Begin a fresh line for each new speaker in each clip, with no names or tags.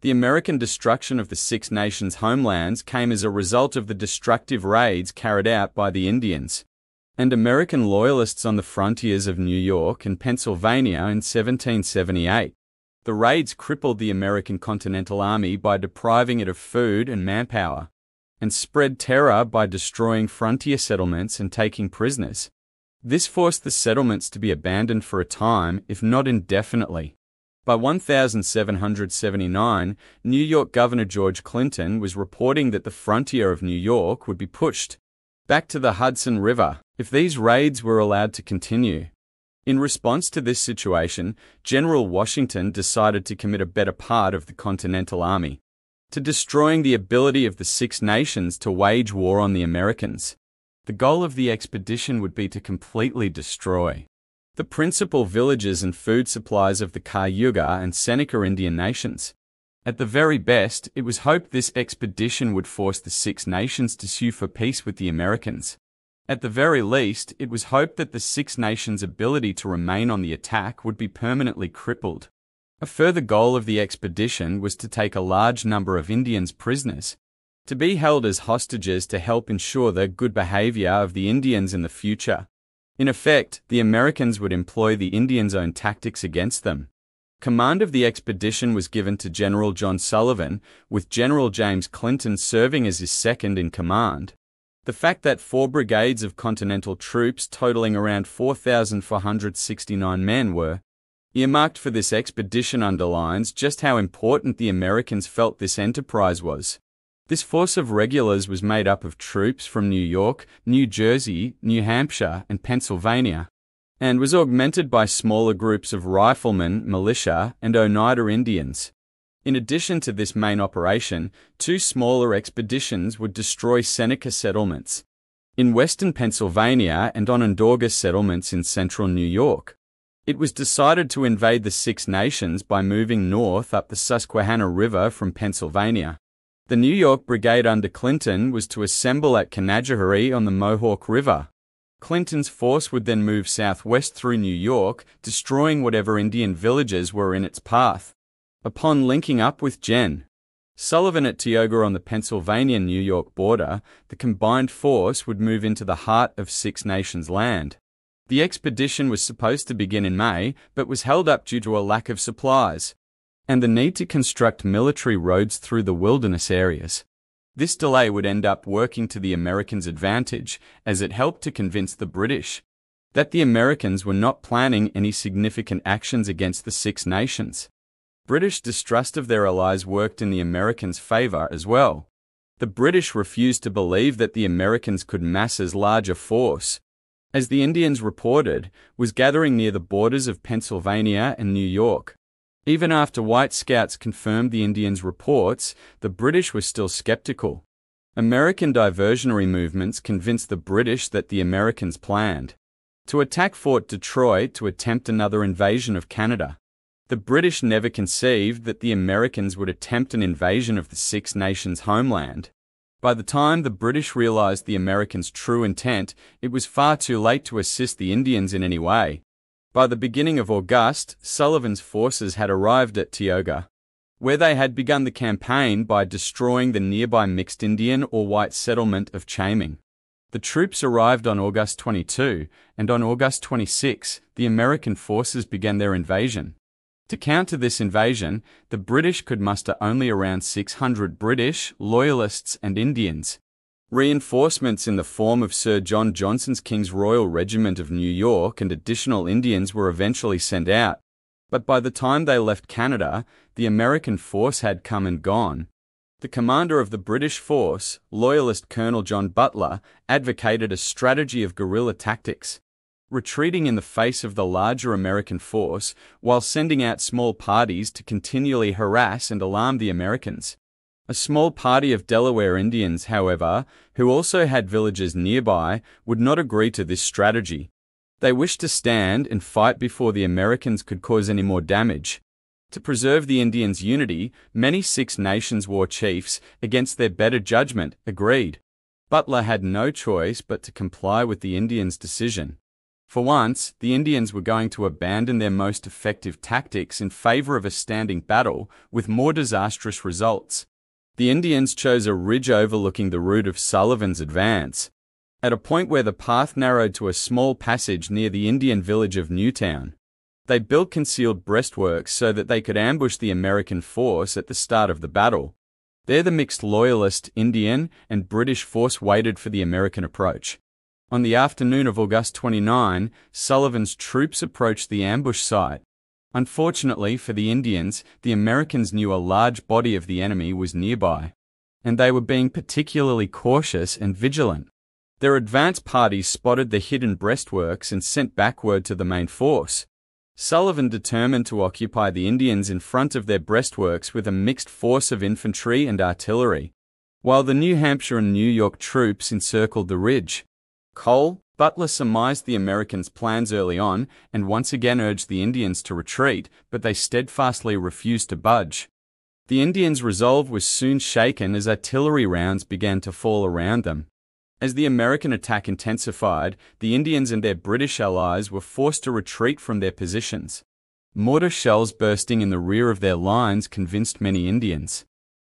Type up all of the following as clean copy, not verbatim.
The American destruction of the Six Nations' homelands came as a result of the destructive raids carried out by the Indians and American loyalists on the frontiers of New York and Pennsylvania in 1778. The raids crippled the American Continental Army by depriving it of food and manpower, and spread terror by destroying frontier settlements and taking prisoners. This forced the settlements to be abandoned for a time, if not indefinitely. By 1779, New York Governor George Clinton was reporting that the frontier of New York would be pushed back to the Hudson River if these raids were allowed to continue. In response to this situation, General Washington decided to commit a better part of the Continental Army to destroying the ability of the Six Nations to wage war on the Americans. The goal of the expedition would be to completely destroy the principal villages and food supplies of the Cayuga and Seneca Indian nations. At the very best, it was hoped this expedition would force the Six Nations to sue for peace with the Americans. At the very least, it was hoped that the Six Nations' ability to remain on the attack would be permanently crippled. A further goal of the expedition was to take a large number of Indians prisoners, to be held as hostages to help ensure the good behavior of the Indians in the future. In effect, the Americans would employ the Indians' own tactics against them. Command of the expedition was given to General John Sullivan, with General James Clinton serving as his second in command. The fact that 4 brigades of Continental troops totaling around 4,469 men were earmarked for this expedition underlines just how important the Americans felt this enterprise was. This force of regulars was made up of troops from New York, New Jersey, New Hampshire, and Pennsylvania, and was augmented by smaller groups of riflemen, militia, and Oneida Indians. In addition to this main operation, 2 smaller expeditions would destroy Seneca settlements in western Pennsylvania and Onondaga settlements in central New York. It was decided to invade the Six Nations by moving north up the Susquehanna River from Pennsylvania. The New York Brigade under Clinton was to assemble at Canajoharie on the Mohawk River. Clinton's force would then move southwest through New York, destroying whatever Indian villages were in its path. Upon linking up with Gen. Sullivan at Tioga on the Pennsylvania-New York border, the combined force would move into the heart of Six Nations land. The expedition was supposed to begin in May, but was held up due to a lack of supplies and the need to construct military roads through the wilderness areas. This delay would end up working to the Americans' advantage, as it helped to convince the British that the Americans were not planning any significant actions against the Six Nations. British distrust of their allies worked in the Americans' favor as well. The British refused to believe that the Americans could mass as large a force as the Indians reported was gathering near the borders of Pennsylvania and New York. Even after white scouts confirmed the Indians' reports, the British were still skeptical. American diversionary movements convinced the British that the Americans planned to attack Fort Detroit to attempt another invasion of Canada. The British never conceived that the Americans would attempt an invasion of the Six Nations' homeland. By the time the British realized the Americans' true intent, it was far too late to assist the Indians in any way. By the beginning of August, Sullivan's forces had arrived at Tioga, where they had begun the campaign by destroying the nearby mixed Indian or white settlement of Chaming. The troops arrived on August 22, and on August 26, the American forces began their invasion. To counter this invasion, the British could muster only around 600 British, Loyalists, and Indians. Reinforcements in the form of Sir John Johnson's King's Royal Regiment of New York and additional Indians were eventually sent out, but by the time they left Canada, the American force had come and gone. The commander of the British force, Loyalist Colonel John Butler, advocated a strategy of guerrilla tactics, retreating in the face of the larger American force while sending out small parties to continually harass and alarm the Americans. A small party of Delaware Indians, however, who also had villages nearby, would not agree to this strategy. They wished to stand and fight before the Americans could cause any more damage. To preserve the Indians' unity, many Six Nations war chiefs, against their better judgment, agreed. Butler had no choice but to comply with the Indians' decision. For once, the Indians were going to abandon their most effective tactics in favor of a standing battle with more disastrous results. The Indians chose a ridge overlooking the route of Sullivan's advance, at a point where the path narrowed to a small passage near the Indian village of Newtown. They built concealed breastworks so that they could ambush the American force at the start of the battle. There the mixed Loyalist, Indian, and British force waited for the American approach. On the afternoon of August 29, Sullivan's troops approached the ambush site. Unfortunately for the Indians, the Americans knew a large body of the enemy was nearby, and they were being particularly cautious and vigilant. Their advance parties spotted the hidden breastworks and sent back word to the main force. Sullivan determined to occupy the Indians in front of their breastworks with a mixed force of infantry and artillery, while the New Hampshire and New York troops encircled the ridge. Butler surmised the Americans' plans early on and once again urged the Indians to retreat, but they steadfastly refused to budge. The Indians' resolve was soon shaken as artillery rounds began to fall around them. As the American attack intensified, the Indians and their British allies were forced to retreat from their positions. Mortar shells bursting in the rear of their lines convinced many Indians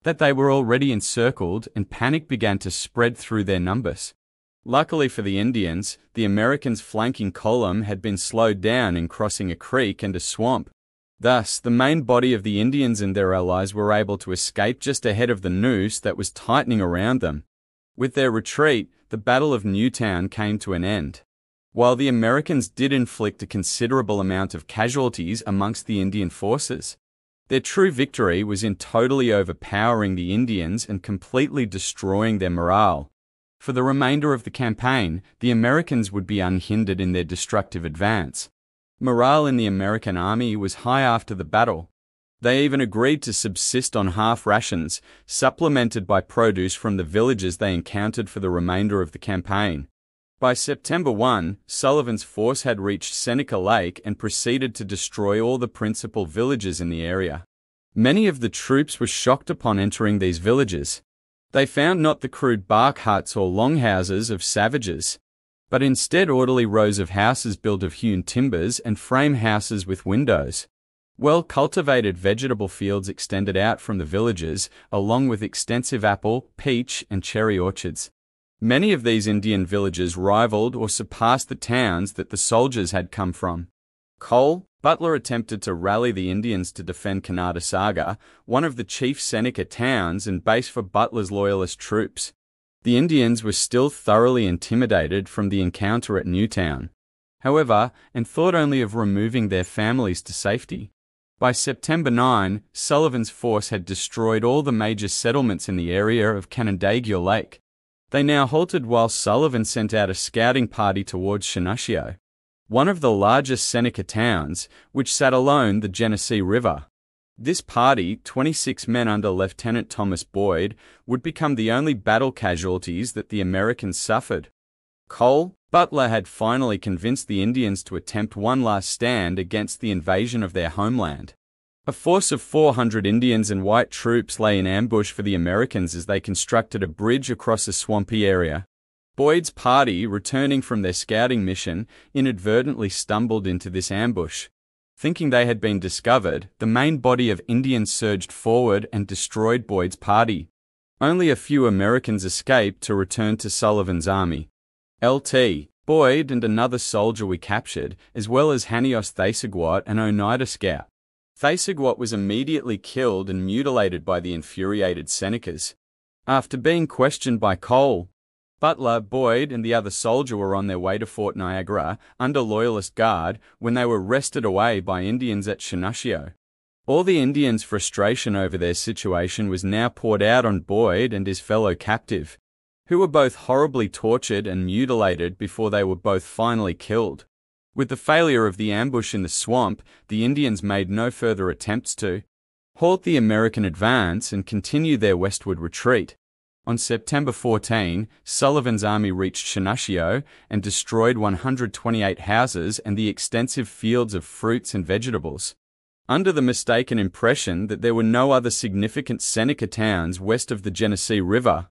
that they were already encircled, and panic began to spread through their numbers. Luckily for the Indians, the Americans' flanking column had been slowed down in crossing a creek and a swamp. Thus, the main body of the Indians and their allies were able to escape just ahead of the noose that was tightening around them. With their retreat, the Battle of Newtown came to an end. While the Americans did inflict a considerable amount of casualties amongst the Indian forces, their true victory was in totally overpowering the Indians and completely destroying their morale. For the remainder of the campaign, the Americans would be unhindered in their destructive advance. Morale in the American army was high after the battle. They even agreed to subsist on half rations, supplemented by produce from the villages they encountered for the remainder of the campaign. By September 1, Sullivan's force had reached Seneca Lake and proceeded to destroy all the principal villages in the area. Many of the troops were shocked upon entering these villages. They found not the crude bark huts or longhouses of savages, but instead orderly rows of houses built of hewn timbers and frame houses with windows. Well-cultivated vegetable fields extended out from the villages, along with extensive apple, peach, and cherry orchards. Many of these Indian villages rivaled or surpassed the towns that the soldiers had come from. Butler attempted to rally the Indians to defend Karnataka, one of the chief Seneca towns and base for Butler's loyalist troops. The Indians were still thoroughly intimidated from the encounter at Newtown, however, and thought only of removing their families to safety. By September 9, Sullivan's force had destroyed all the major settlements in the area of Canandaigua Lake. They now halted while Sullivan sent out a scouting party towards Shenandoah, one of the largest Seneca towns, which sat along the Genesee River. This party, 26 men under Lieutenant Thomas Boyd, would become the only battle casualties that the Americans suffered. Butler had finally convinced the Indians to attempt one last stand against the invasion of their homeland. A force of 400 Indians and white troops lay in ambush for the Americans as they constructed a bridge across a swampy area. Boyd's party, returning from their scouting mission, inadvertently stumbled into this ambush. Thinking they had been discovered, the main body of Indians surged forward and destroyed Boyd's party. Only a few Americans escaped to return to Sullivan's army. Lt. Boyd and another soldier we captured, as well as Hanios Thesegwat, an Oneida scout. Thesegwat was immediately killed and mutilated by the infuriated Senecas. After being questioned by Butler, Boyd, and the other soldier were on their way to Fort Niagara under Loyalist guard when they were wrested away by Indians at Shenandoah. All the Indians' frustration over their situation was now poured out on Boyd and his fellow captive, who were both horribly tortured and mutilated before they were both finally killed. With the failure of the ambush in the swamp, the Indians made no further attempts to halt the American advance and continue their westward retreat. On September 14, Sullivan's army reached Shenandoah and destroyed 128 houses and the extensive fields of fruits and vegetables. Under the mistaken impression that there were no other significant Seneca towns west of the Genesee River,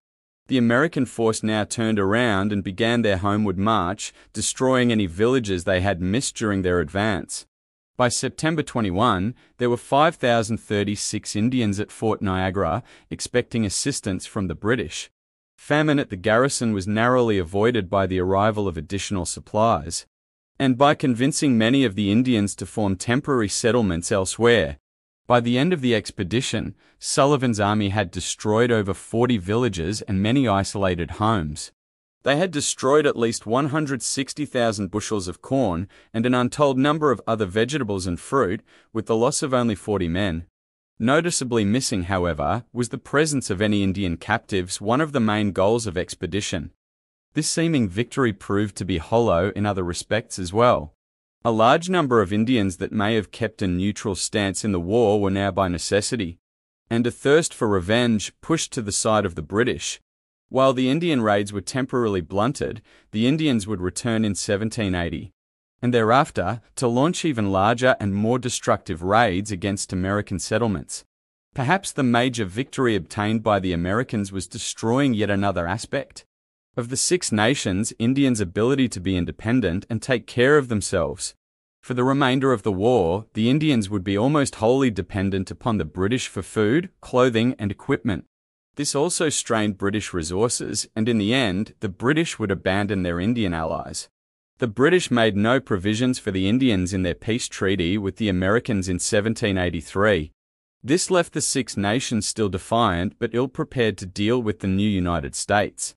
The American force now turned around and began their homeward march, destroying any villages they had missed during their advance. By September 21, there were 5,036 Indians at Fort Niagara, expecting assistance from the British. Famine at the garrison was narrowly avoided by the arrival of additional supplies, and by convincing many of the Indians to form temporary settlements elsewhere. By the end of the expedition, Sullivan's army had destroyed over 40 villages and many isolated homes. They had destroyed at least 160,000 bushels of corn and an untold number of other vegetables and fruit, with the loss of only 40 men. Noticeably missing, however, was the presence of any Indian captives, one of the main goals of expedition. This seeming victory proved to be hollow in other respects as well. A large number of Indians that may have kept a neutral stance in the war were now by necessity, and a thirst for revenge pushed to the side of the British. While the Indian raids were temporarily blunted, the Indians would return in 1780, and thereafter to launch even larger and more destructive raids against American settlements. Perhaps the major victory obtained by the Americans was destroying yet another aspect of the Six Nations, Indians' ability to be independent and take care of themselves. For the remainder of the war, the Indians would be almost wholly dependent upon the British for food, clothing, and equipment. This also strained British resources, and in the end, the British would abandon their Indian allies. The British made no provisions for the Indians in their peace treaty with the Americans in 1783. This left the Six Nations still defiant but ill-prepared to deal with the new United States.